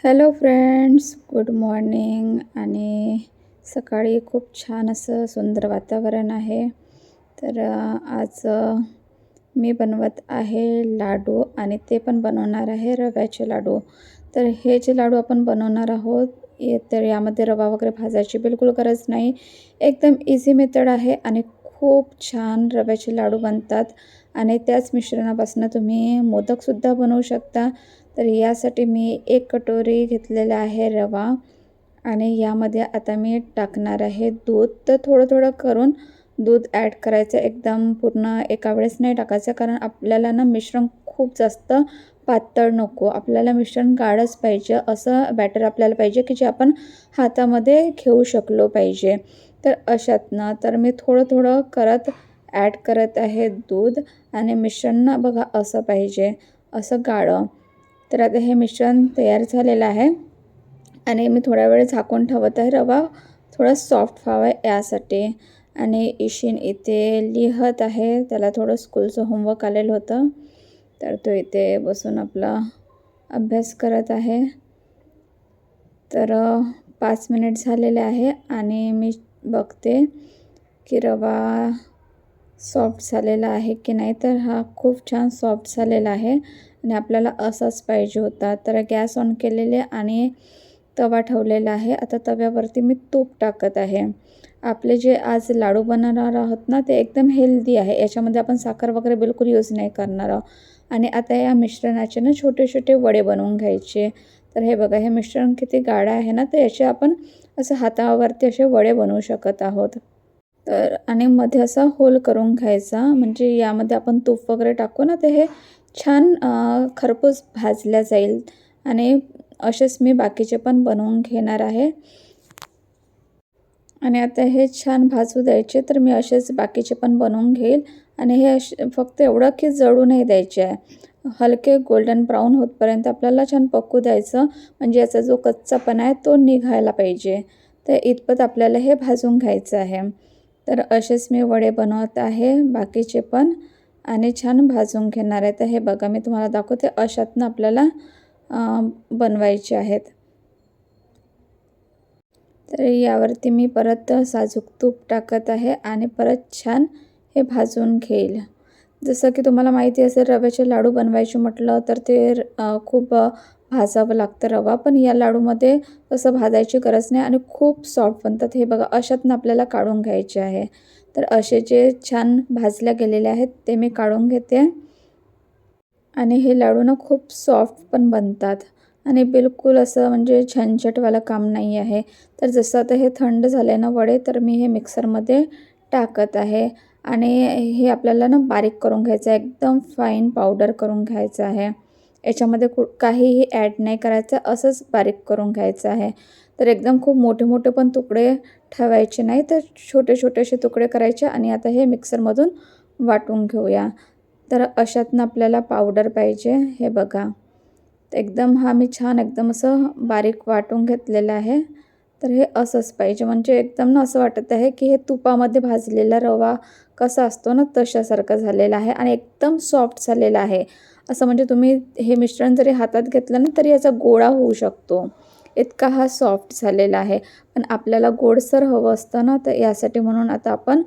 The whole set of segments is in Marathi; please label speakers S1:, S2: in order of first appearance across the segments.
S1: Hello friends, good morning. आणि सकाळी खूप छान असं सुंदर वातावरण आहे. तर आज मी बनवत आहे लाडू आणि ते पण बनवणार आहे रव्याचे लाडू. तर हे जे लाडू आपण बनवणार आहोत तर यामध्ये रवा वगैरे भाजायची बिलकुल गरज नाही. एकदम इझी मेथड आहे आणि खूप छान रव्याचे लाडू बनतात आणि त्याच मिश्रणापासून तुम्ही मोदकसुद्धा बनवू शकता. तर यासाठी मी 1 कटोरी घेतलेला आहे रवा आणि यामध्ये आता मी टाकणार आहे दूध. तर थोडं-थोडं करून दूध ॲड करायचं, एकदम पूर्ण एका वेळेस नाही टाकायचं, कारण आपल्याला ना मिश्रण खूप जास्त पातळ नको. आपल्याला मिश्रण गाढच पाहिजे, असं बॅटर आपल्याला पाहिजे की जे आपण हातामध्ये घेऊ शकलो पाहिजे. तर अशातनं तर मी थोडं-थोडं करत ॲड करत आहे दूध आणि मिश्रण ना बघा असं पाहिजे, असं गाढं. तर आता हे मिश्रण तयार झालेलं आहे आणि मी थोडा वेळ झाकून ठेवत आहे, रवा थोडा सॉफ्ट व्हावा यासाठी. आणि ईशिन इथे लिहत आहे, त्याला थोडं स्कूलचं होमवर्क आलेलं होतं, तर तो इथे बसून आपला अभ्यास करत आहे. तर 5 मिनिट झालेले आहे आणि मी बघते की रवा सॉफ्ट झालेला आहे की नाही. तर हा खूप छान सॉफ्ट झालेला आहे आणि आपल्याला असाच पाहिजे होता. तर गॅस ऑन केलेले आणि तवा ठेवलेला आहे. आता तव्यावरती मी तूप टाकत आहे. आपले जे आज लाडू बनवणार आहोत ना, ते एकदम हेल्दी आहे. याच्यामध्ये आपण साखर वगैरे बिलकुल यूज नाही करणार आहोत. आणि आता या मिश्रणाचे ना छोटे-छोटे वडे बनवून घ्यायचे. तर हे बघा, हे मिश्रण किती गाढ आहे ना, तर याचे आपण असं हातावरती असे वडे बनवू शकत आहोत. तर आणि मध्ये असा होल करून घ्यायचा, म्हणजे यामध्ये आपण तूप वगैरे टाकू ना, तर हे छान खरपूस भाजल्या जाईल. आणि असेच मी बाकीचे पण बनवून घेणार आहे. आणि आता हे छान भाजू द्यायचे. तर मी असेच बाकीचे पण बनवून घेईल आणि हे फक्त एवढं की जळू नाही द्यायचे आहे. हलके गोल्डन ब्राऊन होतपर्यंत आपल्याला छान पकू द्यायचं, म्हणजे याचा जो कच्चापणा आहे तो निघायला पाहिजे. तर इतपत आपल्याला हे भाजून घ्यायचं आहे. तर असेच मी वडे बनवत आहे बाकीचे पण आणि छान भाजून घेणार आहे. तर हे बघा, मी तुम्हाला दाखवते, अशातनं आपल्याला बनवायचे आहेत. तर यावरती मी परत साजूक तूप टाकत आहे आणि परत छान हे भाजून घेईल. जसं की तुम्हाला माहिती असेल, रव्याचे लाडू बनवायचे म्हटलं तर ते खूप भाजावं लागतं रवा. पण या लाडूमध्ये तसं भाजायची गरज नाही आणि खूप सॉफ्ट बनतात. हे बघा, अशातनं आपल्याला काढून घ्यायचे आहे. तर असे जे छान भाजल्या गेलेले आहेत ते मी काढून घेते. आणि हे लाडू ना खूप सॉफ्ट पण बनतात आणि बिलकुल असं म्हणजे झंझटवालं काम नाही आहे. तर जसं आता हे थंड झाले ना वडे, तर मी हे मिक्सरमध्ये टाकत आहे आणि हे आपल्याला ना बारीक करून घ्यायचं आहे, एकदम फाईन पावडर करून घ्यायचं आहे. याच्यामध्ये काहीही ॲड नाही करायचं, असंच बारीक करून घ्यायचं आहे. तर एकदम खूप मोठे मोठे पण तुकडे ठेवायचे नाही, तर छोटे छोटे असे तुकडे करायचे. आणि आता हे मिक्सरमधून वाटून घेऊया. तर अशातनं आपल्याला पावडर पाहिजे. हे बघा, एकदम हा मी छान एकदम असं बारीक वाटून घेतलेलं आहे. तर हे असंच पाहिजे, म्हणजे एकदम ना असं वाटत आहे की हे तुपामध्ये भाजलेला रवा कसा असतो ना, तशासारखं झालेला आहे आणि एकदम सॉफ्ट झालेला आहे. असं म्हणजे तुम्ही हे मिश्रण जरी हातात घेतलं ना, तरी याचा गोळा होऊ शकतो, इतका हा सॉफ्ट झालेला आहे. पण आपल्याला गोडसर हवं असतं ना, तर यासाठी म्हणून आता आपण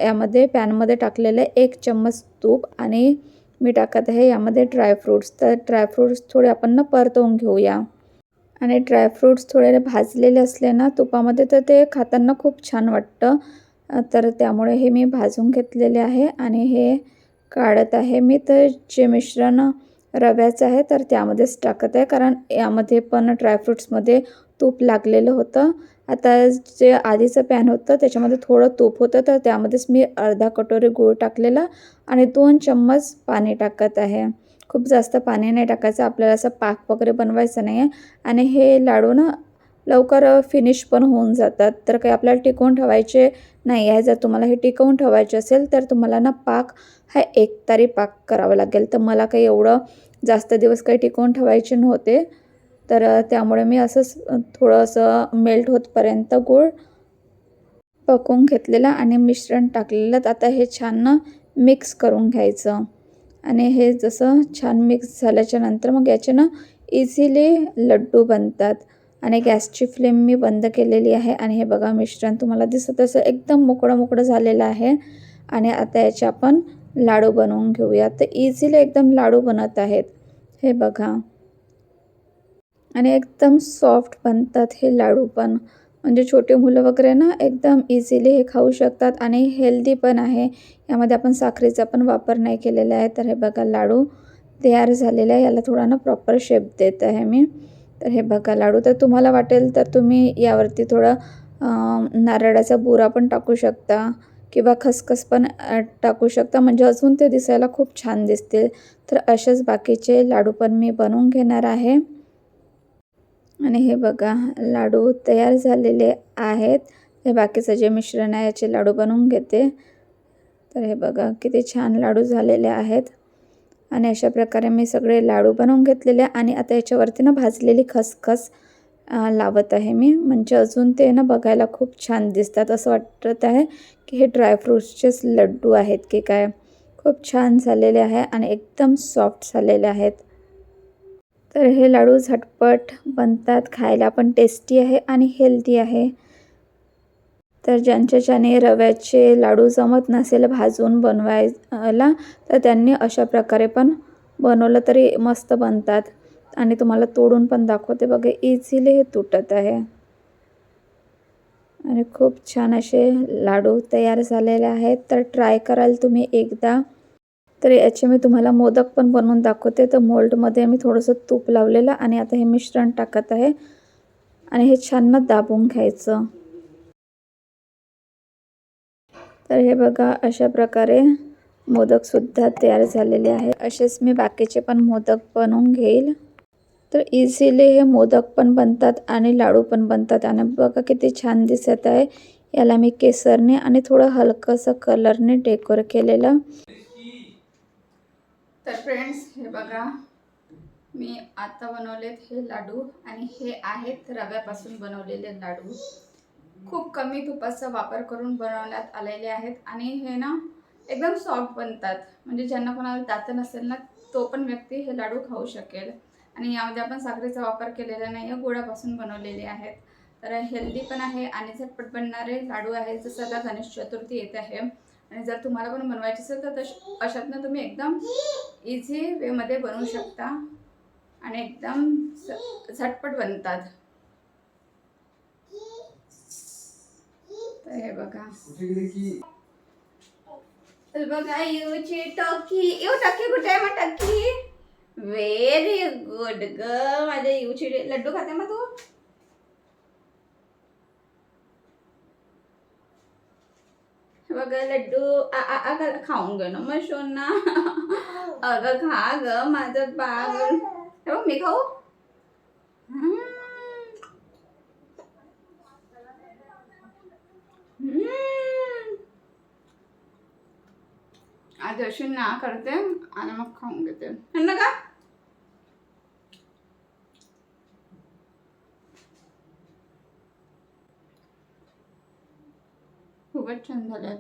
S1: यामध्ये पॅनमध्ये टाकलेले 1 चम्मच तूप आणि मी टाकत आहे यामध्ये ड्रायफ्रूट्स. तर ड्रायफ्रूट्स थोडे आपण ना परतवून घेऊया. आणि ड्रायफ्रूट्स थोडे भाजलेले असले ना तुपामध्ये, तर ते खाताना खूप छान वाटतं. तर त्यामुळे हे मी भाजून घेतलेले आहे आणि हे काढत आहे मी. तर जे मिश्रण रव्याचं आहे तर त्यामध्येच टाकत आहे, कारण यामध्ये पण ड्रायफ्रूट्समध्ये तूप लागलेलं होतं. आता जे आधीचं पॅन होतं त्याच्यामध्ये थोडं तूप होतं, तर त्यामध्येच मी अर्धा कटोरी गूळ टाकलेला आणि 2 चम्मच पाणी टाकत आहे. खूप जास्त पाणी नाही टाकायचं, आपल्याला असं पाक वगैरे बनवायचं नाही आहे. आणि हे लाडू ना लवकर फिनिश पण होऊन जातात, तर काही आपल्याला टिकवून ठेवायचे नाही आहे. जर तुम्हाला हे टिकवून ठेवायचे असेल तर तुम्हाला ना पाक हा एकतारी पाक करावा लागेल. तर मला काही एवढं जास्त दिवस काही टिकवून ठेवायचे नव्हते, तर त्यामुळे मी असंच थोडंसं मेल्ट होतपर्यंत गूळ पकवून घेतलेलं आणि मिश्रण टाकलेलं. आता हे छान ना मिक्स करून घ्यायचं. आणि हे जसं छान मिक्स झाल्याच्या नंतर मग याचे ना इझिली लड्डू बनतात. आणि गॅसची फ्लेम मी बंद केलेली आहे आणि हे बघा मिश्रण तुम्हाला दिसत असं एकदम मोकळं मोकळं झालेलं आहे. आणि आता याचे आपण लाडू बनवून घेऊया. तर इझिली एकदम लाडू बनत आहेत हे बघा. आणि एकदम सॉफ्ट बनतात हे लाडू पण. म्हणजे छोटे मुलं वगैरे ना एकदम इझिली हे खाऊ शकतात आणि हेल्दी पण आहे. यामध्ये आपण साखरेचा पण वापर नाही केलेला आहे. तर हे बघा लाडू तयार झालेला आहे. याला थोडा ना प्रॉपर शेप देत आहे मी. तर हे बघा लाडू. तर तुम्हाला वाटेल तर तुम्ही यावरती थोडं नारळाचा बुरा पण टाकू शकता किंवा खसखस पण टाकू शकता. म्हणजे अजून ते दिसायला खूप छान दिसतील. तर असेच बाकीचे लाडू पण मी बनवून घेणार आहे. आणि हे बघा लाडू तयार झालेले आहेत. हे बाकीचं जे मिश्रण आहे याचे लाडू बनवून घेते. तर हे बघा किती छान लाडू झालेले आहेत. आणि अशा प्रकारे मी सगळे लाडू बनवून घेतलेले आणि आता याच्यावरती ना भाजलेली खसखस लावत आहे मी. म्हणजे अजून ते ना बघायला खूप छान दिसतात. असं वाटत आहे की हे ड्रायफ्रूट्सचेच लड्डू आहेत की काय. खूप छान झालेले आहे आणि एकदम सॉफ्ट झालेले आहेत. तर हे लाडू झटपट बनतात, खायला पण टेस्टी आहे आणि हेल्दी आहे. तर ज्याने रव्याचे लाडू जमत नसेल भाजून बनवायला तर त्यांनी अशा प्रकारे पण बनवलं तरी मस्त बनतात. आणि तुम्हाला तोडून पण दाखवते बघा इझिली हे तुटत आहे. आणि खूप छान असे लाडू तयार झालेले आहेत. तर ट्राय कराल तुम्ही एकदा. तर याचे मी तुम्हाला मोदक पण बनवून दाखवते. तर मोल्डमध्ये मी थोडंसं तूप लावलेलं आणि आता हे मिश्रण टाकत आहे आणि हे छान ना दाबून घ्यायचं. तर हे बघा अशा प्रकारे मोदकसुद्धा तयार झालेले आहेत. असेच मी बाकीचे पण मोदक बनवून घेईल. तर इझिली हे मोदक पण बनतात आणि लाडू पण बनतात. आणि बघा किती छान दिसत आहे. याला मी केसरने आणि थोडं हलकंसं कलरने डेकोर केलेलं. तर फ्रेंड्स हे बघा मी आता बनवलेत हे लाडू आणि हे आहेत रव्यापासून बनवलेले लाडू. खूप कमी तुपाचा वापर करून बनवण्यात आलेले आहेत आणि हे ना एकदम सॉफ्ट बनतात. म्हणजे ज्यांना कोणाला दात नसेल ना तो पण व्यक्ती हे लाडू खाऊ शकेल. आणि यामध्ये आपण साखरेचा वापर केलेला नाही आहे, गुळापासून बनवलेले आहेत. तर हेल्दी पण आहे आणि झटपट बनणारे लाडू आहेत. जसं आता गणेश चतुर्थी येत आहे आणि जर तुम्हाला पण बनवायचे असेल तर अशातनं तुम्ही एकदम इझी वेमध्ये बनवू शकता आणि एकदम झटपट बनतात. तर हे बघा बघा येऊची टॉकी. येऊ टक्की कुठे आहे मग टक्की. व्हेरी गुड ग माझ्या येऊची लड्डू खाते मग तू. बघा लड्डू अगं खाऊन गे ना मग सोना. अगं खा ग माझं बाळ. मी खाऊ. आधी अशी ना करते आणि मग खाऊन घेते ना का. खूपच छान झाल्यात.